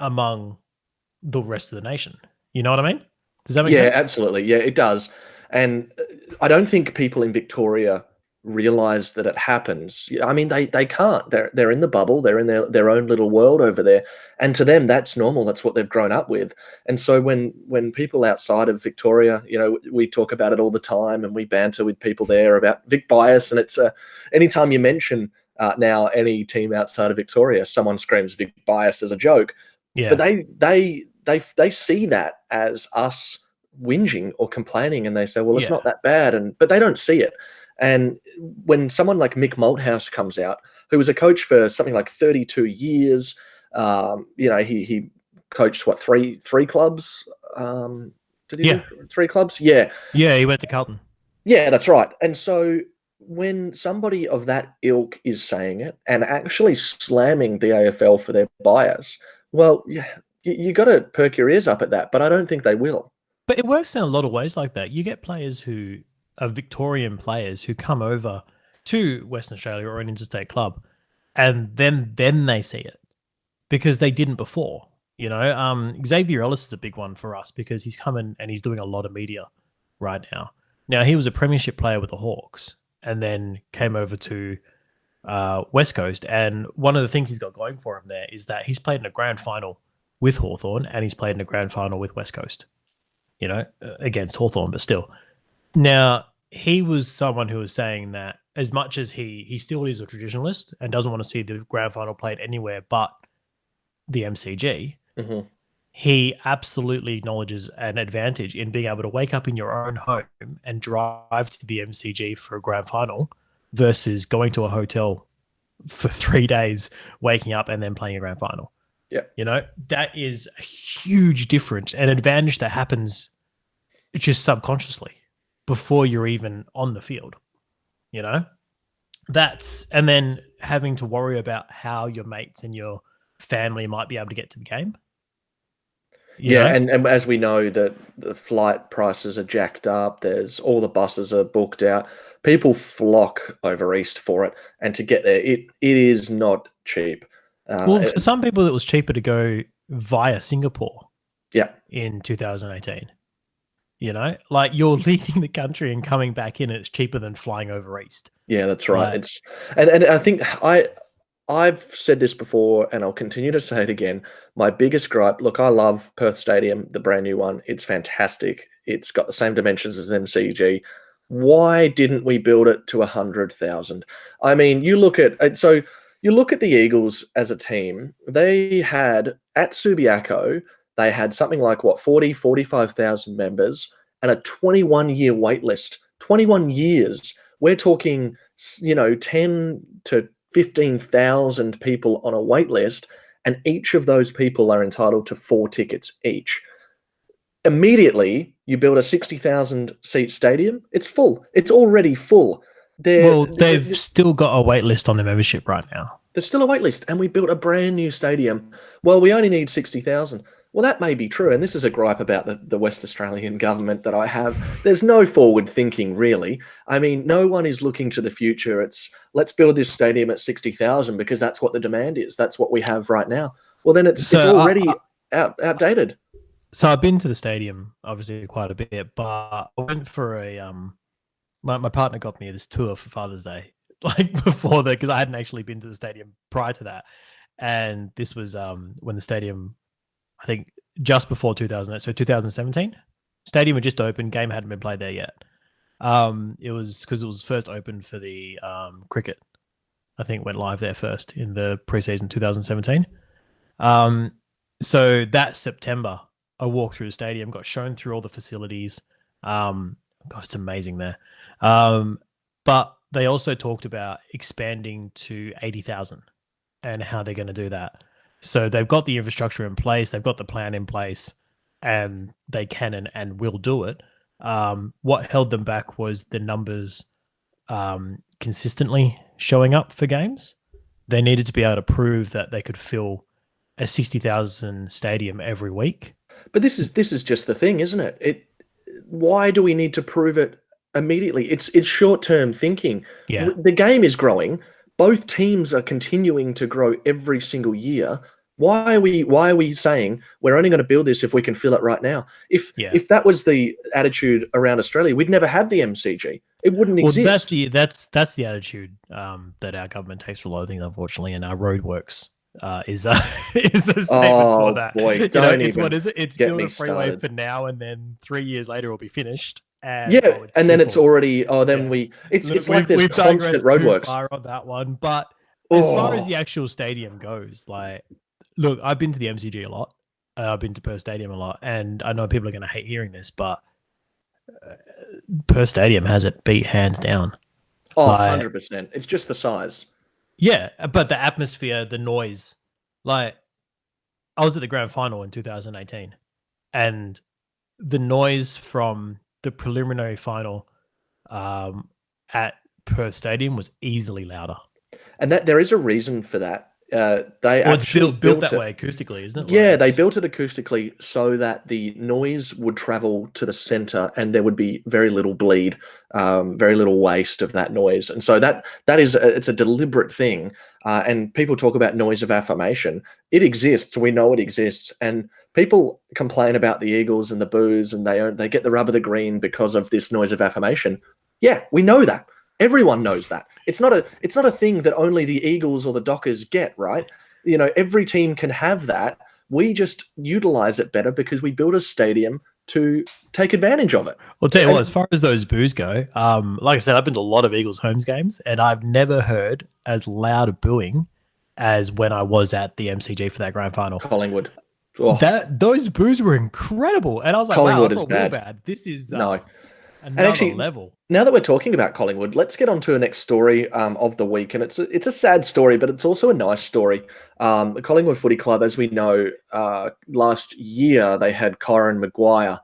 among the rest of the nation. You know what I mean? Does that make sense? Yeah, absolutely. Yeah, it does. And I don't think people in Victoria realize that it happens. I mean, they can't. They're in the bubble. They're in their own little world over there. And to them, that's normal. That's what they've grown up with. And so when people outside of Victoria, we talk about it all the time and we banter with people there about Vic bias. And it's anytime you mention now any team outside of Victoria, someone screams Vic bias as a joke. Yeah. But they see that as us whinging or complaining, and they say, well, it's Yeah. not that bad, but they don't see it. And when someone like Mick Malthouse comes out, who was a coach for something like 32 years, he coached what, three clubs? Did he do 3 clubs? Yeah. Yeah, he went to Carlton. Yeah, that's right. And so when somebody of that ilk is saying it and actually slamming the AFL for their bias, well, yeah, you got to perk your ears up at that, but I don't think they will. But it works in a lot of ways like that. You get players who are Victorian players who come over to Western Australia or an interstate club, and then they see it because they didn't before. Xavier Ellis is a big one for us because he's coming and he's doing a lot of media right now. Now, he was a premiership player with the Hawks and then came over to West Coast. And one of the things he's got going for him there is that he's played in a grand final with Hawthorn and he's played in a grand final with West Coast, against Hawthorn, but still. Now, he was someone who was saying that as much as he still is a traditionalist and doesn't want to see the grand final played anywhere but the MCG, he absolutely acknowledges an advantage in being able to wake up in your own home and drive to the MCG for a grand final versus going to a hotel for 3 days, waking up and then playing a grand final. Yeah. That is a huge difference, an advantage that happens just subconsciously before you're even on the field. And then having to worry about how your mates and your family might be able to get to the game. And as we know that the flight prices are jacked up, there's all the buses are booked out. People flock over east for it, and to get there, it is not cheap. Well, for some people, it was cheaper to go via Singapore. Yeah. In 2018, like you're leaving the country and coming back in, it's cheaper than flying over east. Yeah, that's right. It's and I think I've said this before, and I'll continue to say it again. My biggest gripe, look, I love Perth Stadium, the brand new one. It's fantastic. It's got the same dimensions as MCG. Why didn't we build it to 100,000? I mean, you look at the Eagles as a team. They had at Subiaco, they had something like 45,000 members and a 21-year wait list. 21 years. We're talking, 10 to 15,000 people on a wait list, and each of those people are entitled to 4 tickets each. Immediately, you build a 60,000 seat stadium. It's full. It's already full. They've still got a wait list on their membership right now. There's still a wait list, and we built a brand new stadium. Well, we only need 60,000. Well, that may be true, and this is a gripe about the West Australian government that I have. There's no forward thinking, really. I mean, no one is looking to the future. It's, let's build this stadium at 60,000 because that's what the demand is. That's what we have right now. Well, then it's already outdated. So I've been to the stadium, obviously, quite a bit, but I went for a my partner got me this tour for Father's Day, like before that, because I hadn't actually been to the stadium prior to that. And this was when the stadium, I think just before 2000, so 2017, stadium had just opened, game hadn't been played there yet. It was because it was first opened for the cricket. I think went live there first in the preseason 2017. So that September, I walked through the stadium, got shown through all the facilities. God, it's amazing there. But they also talked about expanding to 80,000 and how they're going to do that. So they've got the infrastructure in place, they've got the plan in place, and they can and will do it. What held them back was the numbers consistently showing up for games. They needed to be able to prove that they could fill a 60,000 stadium every week. But this is just the thing, isn't it? Why do we need to prove it immediately? It's short-term thinking. Yeah. The game is growing. Both teams are continuing to grow every single year. Why are we saying we're only going to build this if we can fill it right now? If that was the attitude around Australia, we'd never have the MCG. It wouldn't exist. That's the attitude that our government takes for a lot of things, unfortunately, and our roadworks is a statement for that. Boy, it's what is it? It's build a freeway for now, and then 3 years later it'll be finished. And then it's already. It's like there's constant roadworks. Too far on that one, but as far as the actual stadium goes, like, look, I've been to the MCG a lot. I've been to Perth Stadium a lot, and I know people are going to hate hearing this, but Perth Stadium has it beat hands down. Oh, Like, 100%. It's just the size. yeah, but the atmosphere, the noise, like I was at the grand final in 2018, and the noise from the preliminary final um, at Perth Stadium was easily louder. And that there is a reason for that. They Well, it's actually built built that it. way acoustically, isn't it? Like Yeah, they it's built it acoustically so that the noise would travel to the center and there would be very little bleed, very little waste of that noise. And so that is it's a deliberate thing. And people talk about noise of affirmation. It exists. We know it exists. And people complain about the Eagles and the boos and they get the rub of the green because of this noise of affirmation. Yeah, we know that. Everyone knows that. It's not a thing that only the Eagles or the Dockers get, right? Every team can have that. We just utilize it better because we build a stadium to take advantage of it. I'll tell you what, as And far as those boos go, like I said, I've been to a lot of Eagles homes games, and I've never heard as loud a booing as when I was at the MCG for that grand final. Collingwood, oh, That those boos were incredible, and I was like, wow, I Collingwood is thought we were bad. bad. This is No, and another actually, level. now that we're talking about Collingwood, let's get on to the next story of the week. And it's a sad story, but it's also a nice story. The Collingwood Footy Club, as we know, last year they had Kyron Maguire.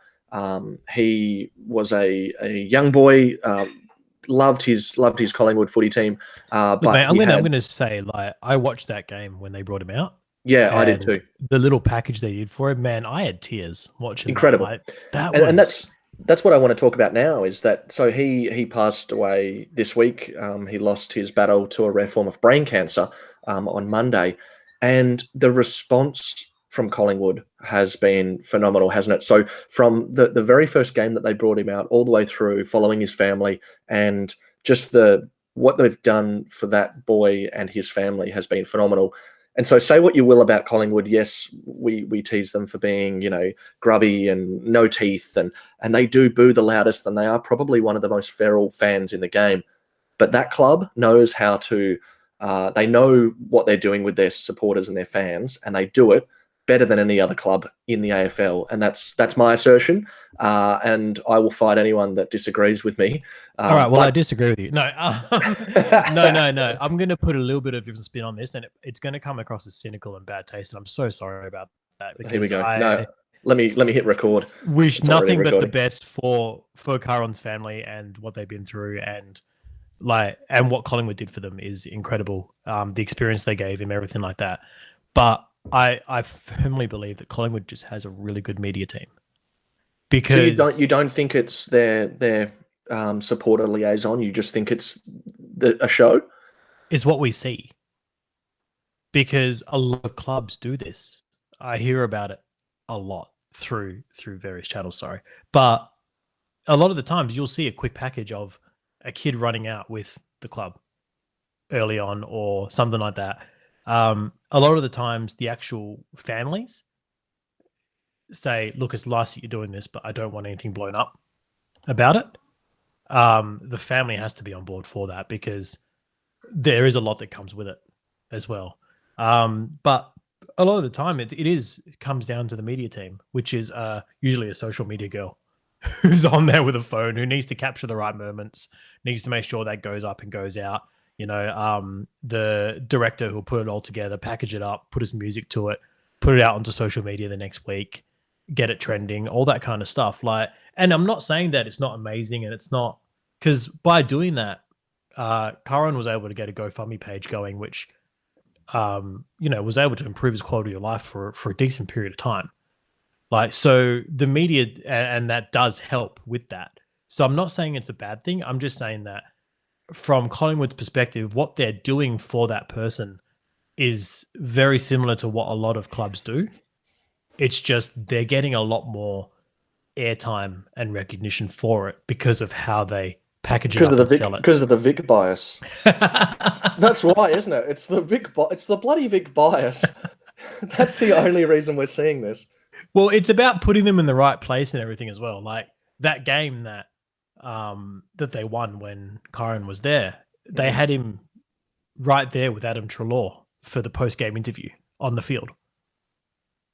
He was a young boy, loved his Collingwood footy team, Look, but mate, he I'm had gonna say, like, I watched that game when they brought him out, yeah, I did and too. the little package they did for him, man, I had tears watching that. Incredible. Like, that And was that's what I want to talk about now is that so he passed away this week. He lost his battle to a rare form of brain cancer on Monday, and the response from Collingwood has been phenomenal, hasn't it? So from the very first game that they brought him out all the way through, following his family, and just the what they've done for that boy and his family has been phenomenal. And so, say what you will about Collingwood. Yes, we tease them for being, grubby and no teeth, and they do boo the loudest, and they are probably one of the most feral fans in the game. But that club knows how to. They know what they're doing with their supporters and their fans, and they do it better than any other club in the AFL. And that's my assertion. And I will fight anyone that disagrees with me. all right. Well, I But disagree with you. No, no. I'm going to put a little bit of different spin on this, and it's going to come across as cynical and bad taste. And I'm so sorry about that Here we because go. I No, let me hit record. wish It's already nothing but the recording. best for Caron's family and what they've been through, and what Collingwood did for them is incredible. The experience they gave him, everything like that. But I firmly believe that Collingwood just has a really good media team So because you don't think it's their supporter liaison? You just think it's a show? it's what we see. Because a lot of clubs do this. I hear about it a lot through various channels. Sorry, but a lot of the times you'll see a quick package of a kid running out with the club early on or something like that. A lot of the times, the actual families say, "Look, it's nice that you're doing this, but I don't want anything blown up about it." The family has to be on board for that because there is a lot that comes with it as well. But a lot of the time, it comes down to the media team, which is usually a social media girl who's on there with a phone, who needs to capture the right moments, needs to make sure that goes up and goes out. The director who'll put it all together, package it up, put his music to it, put it out onto social media the next week, get it trending, all that kind of stuff. And I'm not saying that it's not amazing, and it's not, because by doing that, Karan was able to get a GoFundMe page going, which was able to improve his quality of life for a decent period of time. So the media, and that does help with that. So I'm not saying it's a bad thing. I'm just saying that from Collingwood's perspective, what they're doing for that person is very similar to what a lot of clubs do. It's just they're getting a lot more airtime and recognition for it because of how they package it up and sell it. Because of the Vic bias. That's why, isn't it? It's the bloody Vic bias. That's the only reason we're seeing this. Well, it's about putting them in the right place and everything as well. Like that game that they won when Kyron was there, they had him right there with Adam Treloar for the post-game interview on the field.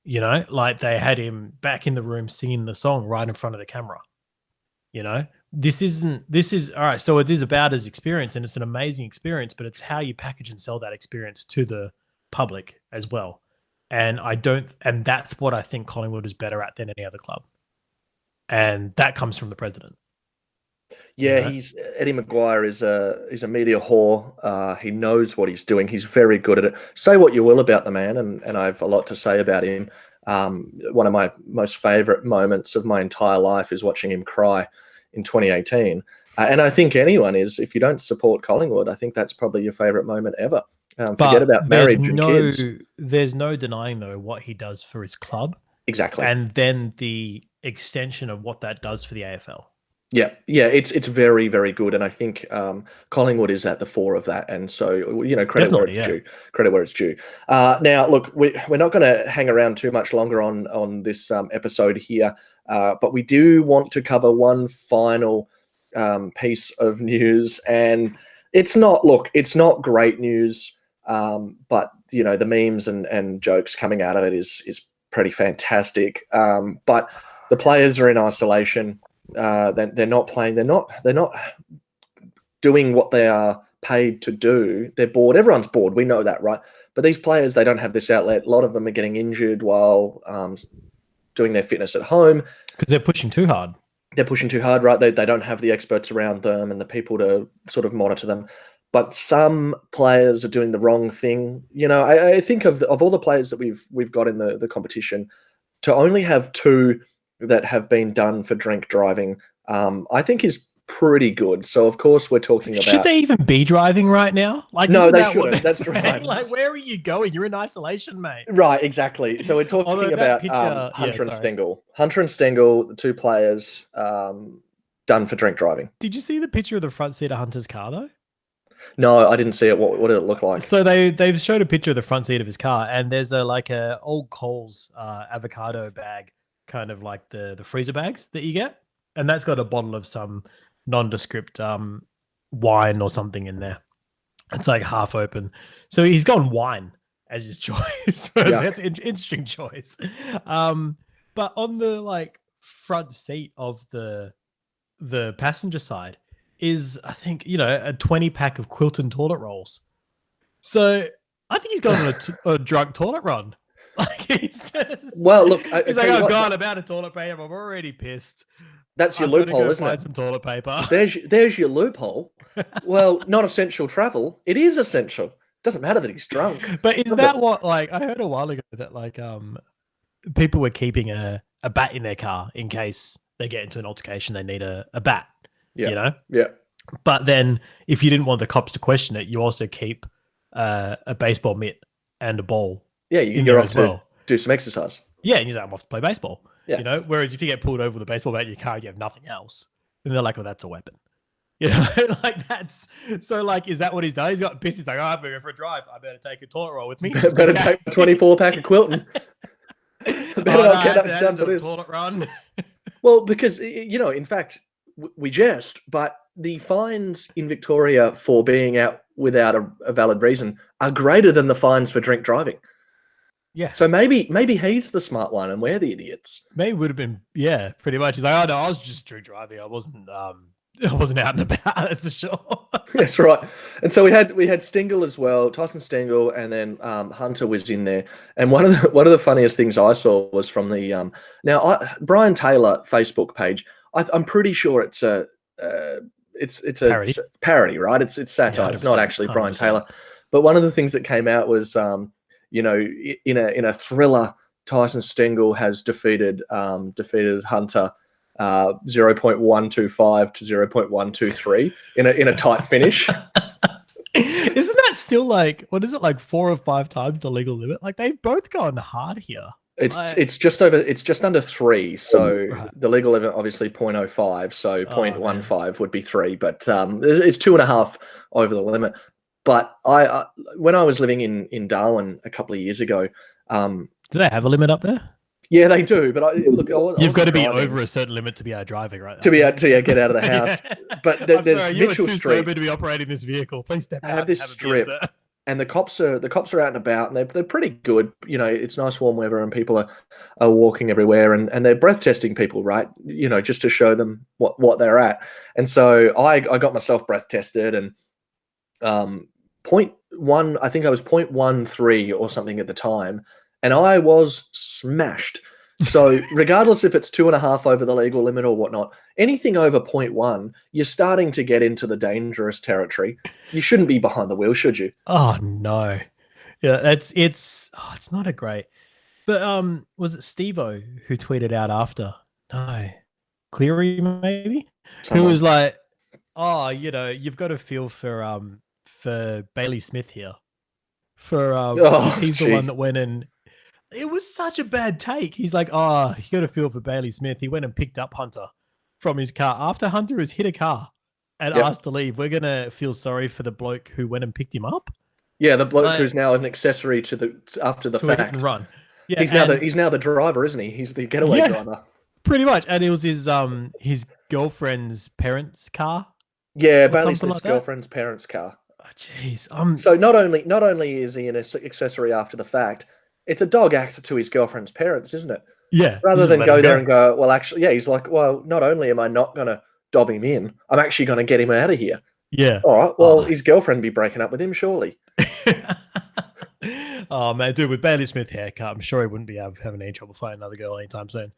You know, like they had him back in the room singing the song right in front of the camera. You know, this is all right. So it is about his experience, and it's an amazing experience, but it's how you package and sell that experience to the public as well. And that's what I think Collingwood is better at than any other club. And that comes from the president. Yeah, Eddie Maguire is a media whore. He knows what he's doing. He's very good at it. Say what you will about the man, and I have a lot to say about him. One of my most favourite moments of my entire life is watching him cry in 2018. And I think anyone is, if you don't support Collingwood, I think that's probably your favourite moment ever. Forget about marriage and kids. There's no denying, though, what he does for his club. Exactly. And then the extension of what that does for the AFL. Yeah, it's very, very good, and I think Collingwood is at the fore of that, and so credit where it's due. Credit where it's due. Now, look, we're not going to hang around too much longer on this episode here, but we do want to cover one final piece of news, and it's not great news, but the memes and jokes coming out of it is pretty fantastic. But the players are in isolation. They're not playing. They're not doing what they are paid to do. They're bored. Everyone's bored. We know that, right? But these players, they don't have this outlet. A lot of them are getting injured while doing their fitness at home because they're pushing too hard. They're pushing too hard, right? They don't have the experts around them and the people to sort of monitor them. But some players are doing the wrong thing. I think of all the players that we've got in the competition, to only have 2 that have been done for drink driving, I think is pretty good. So of course we're talking about. Should they even be driving right now? Like, no, they shouldn't. That's right. Like, where are you going? You're in isolation, mate. Right, exactly. So we're talking about Hunter and Stengel. Hunter and Stengel, the 2 players done for drink driving. Did you see the picture of the front seat of Hunter's car though? No, I didn't see it. What did it look like? So they've showed a picture of the front seat of his car, and there's a old Coles avocado bag, kind of like the freezer bags that you get, and that's got a bottle of some nondescript wine or something in there. It's like half open. So he's gone wine as his choice. That's an interesting choice. But on the front seat of the passenger side is, I think, a 20-pack of Quilton toilet rolls. So I think he's gone on a drunk toilet run. Like, he's just... Well, look... He's like, oh, God, I'm out of toilet paper. I'm already pissed. That's your loophole, isn't it? Find some toilet paper. There's your loophole. Well, not essential travel. It is essential. Doesn't matter that he's drunk. But is that what, I heard a while ago that, people were keeping a bat in their car in case they get into an altercation, they need a bat. Yeah. Yeah. But then if you didn't want the cops to question it, you also keep a baseball mitt and a ball. Yeah, you're off to do some exercise. Yeah, and you're like, I'm off to play baseball. Yeah. Whereas if you get pulled over with a baseball bat in your car, you have nothing else. And they're like, well, that's a weapon. That's so is that what he's done? He's got pissed. He's like, oh, I'm going for a drive. I better take a toilet roll with me. Better take a 24-pack of Quilton. Better not get that done for this. Toilet run. Well, because, in fact, we jest, but the fines in Victoria for being out without a valid reason are greater than the fines for drink driving. Yeah. So maybe he's the smart one and we're the idiots. Maybe it would have been, pretty much. He's like, oh no, I was just drink driving. I wasn't out and about, that's for sure. That's right. And so we had Stengel as well, Tyson Stengel, and then Hunter was in there. And one of the funniest things I saw was from the Brian Taylor Facebook page. I'm pretty sure it's a parody, right? It's satire. Yeah, it's not actually Brian 100%. Taylor. But one of the things that came out was in a thriller, Tyson Stengel has defeated Hunter 0.125 to 0.123 in a tight finish. Isn't that still what is it, 4 or 5 times the legal limit? They've both gone hard here. It's just under 3. So right. The legal limit obviously 0.05. So 0.15 would be 3, but it's 2.5 over the limit. But I when I was living in Darwin a couple of years ago, do they have a limit up there? Yeah, they do. But you've got to be over a certain limit to be out driving, right? To be able to get out of the house. Yeah. But there's Mitchell Street. You are too sober to be operating this vehicle. Please step out. I have this strip, and the cops are out and about, and they're pretty good. It's nice warm weather, and people are walking everywhere, and they're breath testing people, right? Just to show them what they're at. And so I got myself breath tested, and point one, I think I was 0.13 or something at the time, and I was smashed. So regardless if it's 2.5 over the legal limit or whatnot, anything over 0.1, you're starting to get into the dangerous territory. You shouldn't be behind the wheel, should you? Oh no. Yeah, it's not a great. But was it Steve-O who tweeted out after? No. Cleary maybe? Who Someone. was like, "Oh, you've got to feel for Bailey Smith here. Because Oh, he's the one gee. that went and it was such a bad take. He's like, "Oh, you got to feel for Bailey Smith. He went and picked up Hunter from his car after Hunter has hit a car and Yep. asked to leave. We're going to feel sorry for the bloke who went and picked him up." Yeah, the bloke Like, who's now an accessory after the to a hit and fact. run. Yeah, He's now the and he's now the driver, isn't he? He's the getaway yeah, driver. pretty much. And it was his girlfriend's parents' car Yeah, or Bailey something Smith's like that. girlfriend's parents' car. Oh, jeez. So not only is he an accessory after the fact, it's a dog act to his girlfriend's parents, isn't it? Yeah, Rather just than let him go there go. and go, well, actually, yeah, he's like, well, not only am I not going to dob him in, I'm actually going to get him out of here. Yeah. All right, well, Oh. his girlfriend be breaking up with him, surely. Oh man, dude, with Bailey Smith haircut, I'm sure he wouldn't be having any trouble finding another girl anytime soon.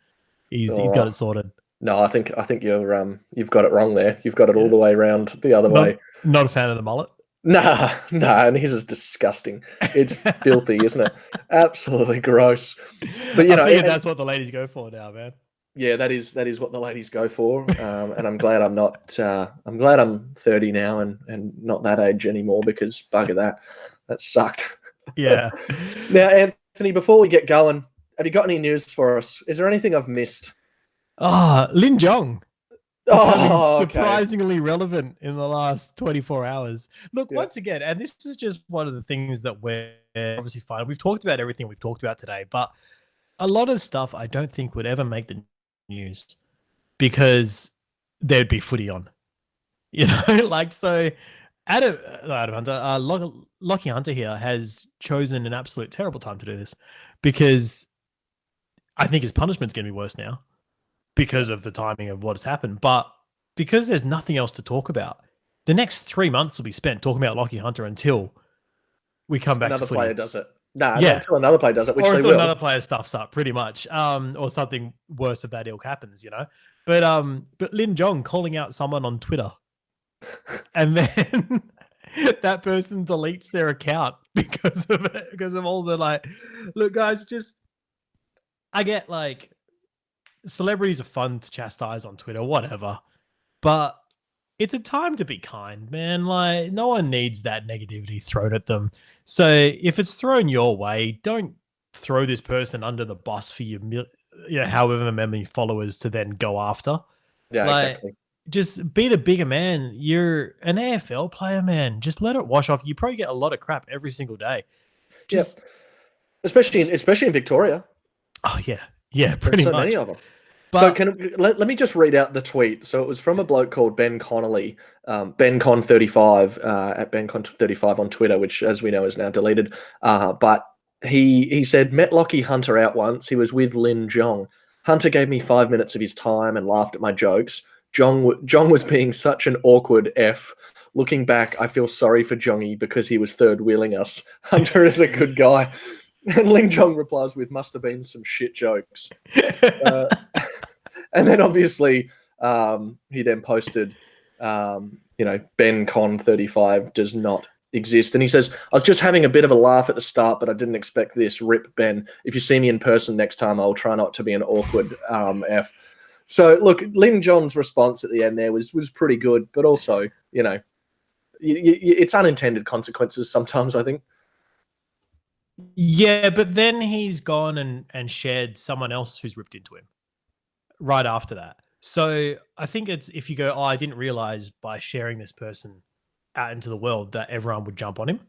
He's got Oh, it sorted. no, I think you've got it wrong there. You've got it all Yeah. the way around the other way. Not a fan of the mullet. Nah, and his is disgusting. It's filthy, isn't it? Absolutely gross. But I figured that's what the ladies go for now, man. yeah, that is what the ladies go for. And I'm glad I'm not. I'm glad I'm 30 now and not that age anymore, because bugger that sucked. Yeah. Now, Anthony, before we get going, have you got any news for us? Is there anything I've missed? Lin Jong becoming Oh, okay. surprisingly relevant in the last 24 hours. Look, Yeah. once again, and this is just one of the things that we're obviously finding. We've talked about everything we've talked about today, but a lot of stuff I don't think would ever make the news because there'd be footy on. Like, so Adam Hunter, Lockie Hunter here has chosen an absolute terrible time to do this because I think his punishment's going to be worse now because of the timing of what has happened. But because there's nothing else to talk about, the next 3 months will be spent talking about Lockie Hunter until we come back Another to footy. player does it. Nah, Yeah. not until another player does it, which Or they until will. another player stuffs up, pretty much, or something worse of that ilk happens, But Lin Jong calling out someone on Twitter, and then that person deletes their account because of it, because of all the look, guys, I get celebrities are fun to chastise on Twitter, whatever, but it's a time to be kind, man. Like, no one needs that negativity thrown at them. So if it's thrown your way, don't throw this person under the bus for your however many followers to then go after. Yeah, Like, exactly. just be the bigger man. You're an AFL player, man. Just let it wash off. You probably get a lot of crap every single day. Yeah, Just especially in Victoria. oh yeah, There's pretty so much. many of them. So But let me just read out the tweet. So it was from a bloke called Ben Connolly, BenCon35 at BenCon35 on Twitter, which, as we know, is now deleted. But he said, met Lockie Hunter out once. He was with Lin Jong. Hunter gave me 5 minutes of his time and laughed at my jokes. Jong was being such an awkward F. Looking back, I feel sorry for Jongy because he was third wheeling us. Hunter is a good guy. And Ling Jong replies with, must have been some shit jokes. And then obviously he then posted, BenCon35 does not exist. And he says, I was just having a bit of a laugh at the start, but I didn't expect this. Rip, Ben. If you see me in person next time, I'll try not to be an awkward F. So, look, Lin John's response at the end there was pretty good, but also, it's unintended consequences sometimes, I think. yeah, but then he's gone and shared someone else who's ripped into him right after that. So I think it's if you go, oh, I didn't realize by sharing this person out into the world that everyone would jump on him.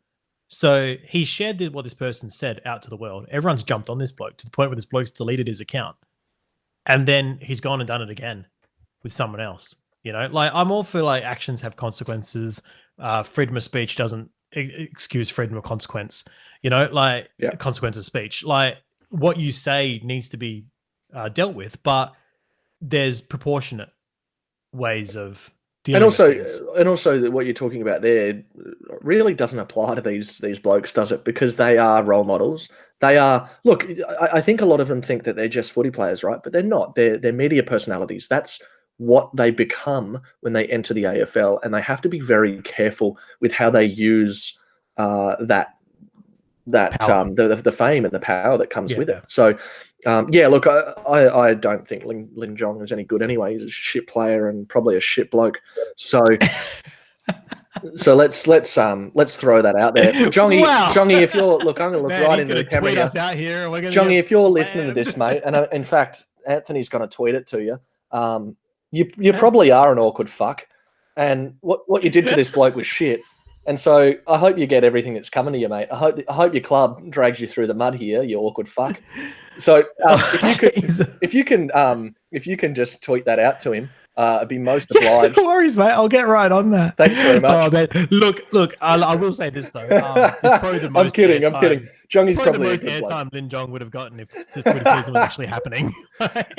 So he shared what this person said out to the world. Everyone's jumped on this bloke to the point where this bloke's deleted his account. And then he's gone and done it again with someone else. I'm all for actions have consequences. Freedom of speech doesn't excuse freedom of consequence. Like consequence of speech. Like what you say needs to be dealt with, but there's proportionate ways of dealing with things. And also what you're talking about there really doesn't apply to these blokes, does it? Because they are role models. They are, look, I think a lot of them think that they're just footy players, right? But they're not. They're media personalities. That's what they become when they enter the AFL, and they have to be very careful with how they use the fame and the power that comes with it. So, look, I don't think Lin Jong is any good anyway. He's a shit player and probably a shit bloke. So, let's throw that out there, Jongy. Wow. Jongy, if you're I'm gonna look right into the camera. Tweet us out here. Jongy, if you're listening to this, mate, and in fact, Anthony's going to tweet it to you. You probably are an awkward fuck, and what you did to this bloke was shit. And so I hope you get everything that's coming to you, mate. I hope your club drags you through the mud here, you awkward fuck. So if you can just tweet that out to him, I'd be most obliged. No worries, mate. I'll get right on that. Thanks very much. Oh, man. Look. I will say this though. It's probably the most. I'm kidding. Jongy's probably the most airtime Lin Jong would have gotten if the Twitter season was actually happening.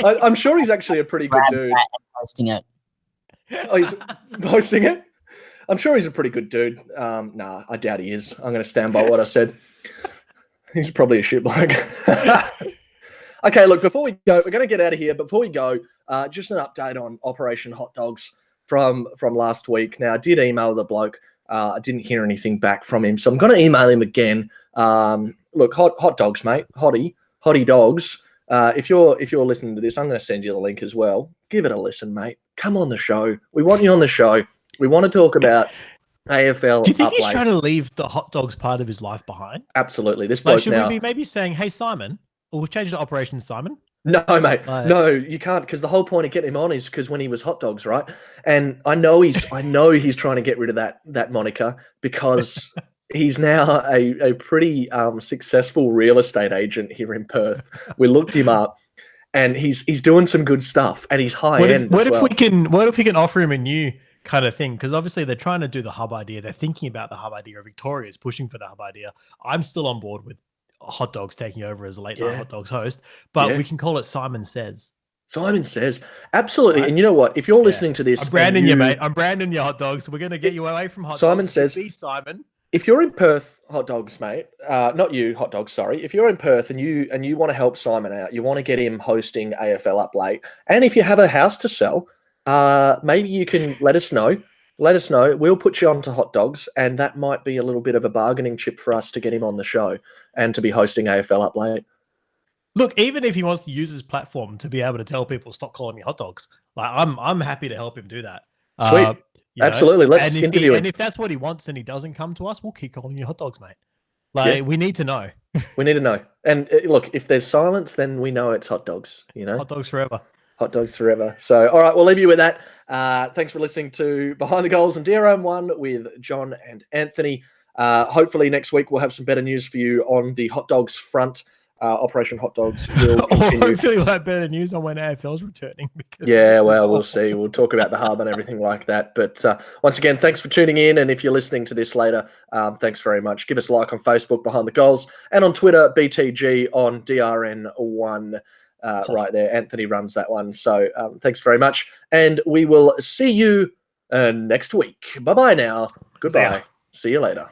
I'm sure he's actually a pretty good dude. Posting it. Oh, he's posting it. I'm sure he's a pretty good dude. Nah, I doubt he is. I'm going to stand by what I said. He's probably a shit bloke. Okay, look, before we go, we're going to get out of here. Before we go, just an update on Operation Hot Dogs from last week. Now, I did email the bloke. I didn't hear anything back from him, so I'm going to email him again. Look, hot dogs, mate. Hottie dogs. If you're listening to this, I'm going to send you the link as well. Give it a listen, mate. Come on the show. We want you on the show. We want to talk about AFL. Do you think he's trying to leave the hot dogs part of his life behind? Absolutely. This bloke should we be maybe saying, "Hey, Simon," or we'll change to Operation Simon? No, mate. No, you can't, because the whole point of getting him on is because when he was hot dogs, right? And I know he's trying to get rid of that moniker because he's now a pretty successful real estate agent here in Perth. We looked him up. And he's doing some good stuff, and he's high end. What if we can offer him a new kind of thing? Because obviously they're trying to do the hub idea. They're thinking about the hub idea. Victoria's pushing for the hub idea. I'm still on board with hot dogs taking over as a late night hot dogs host, but we can call it Simon Says. Simon Says, absolutely. Right. And you know what? If you're listening to this, I'm branding you, mate. I'm branding you, hot dogs. We're going to get you away from hot dogs. Simon Says, be Simon. If you're in Perth, hot dogs, mate, not you, hot dogs, sorry. If you're in Perth and you want to help Simon out, you want to get him hosting AFL Up Late, and if you have a house to sell, maybe you can let us know. Let us know. We'll put you on to hot dogs, and that might be a little bit of a bargaining chip for us to get him on the show and to be hosting AFL Up Late. Look, even if he wants to use his platform to be able to tell people stop calling me hot dogs, like I'm happy to help him do that. Sweet. Absolutely. Let's interview him. And if that's what he wants and he doesn't come to us, we'll keep calling you hot dogs, mate. Like, we need to know. We need to know. And look, if there's silence, then we know it's hot dogs, Hot dogs forever. Hot dogs forever. So, all right, we'll leave you with that. Thanks for listening to Behind the Goals and DRM1 with John and Anthony. Hopefully next week we'll have some better news for you on the hot dogs front. Operation Hot Dogs will continue. Hopefully we'll have better news on when AFL's returning. We'll see. We'll talk about the hub and everything like that. But once again, thanks for tuning in. And if you're listening to this later, thanks very much. Give us a like on Facebook, Behind the Goals, and on Twitter, BTG on DRN1 right there. Anthony runs that one. So thanks very much. And we will see you next week. Bye-bye now. Goodbye. See you later.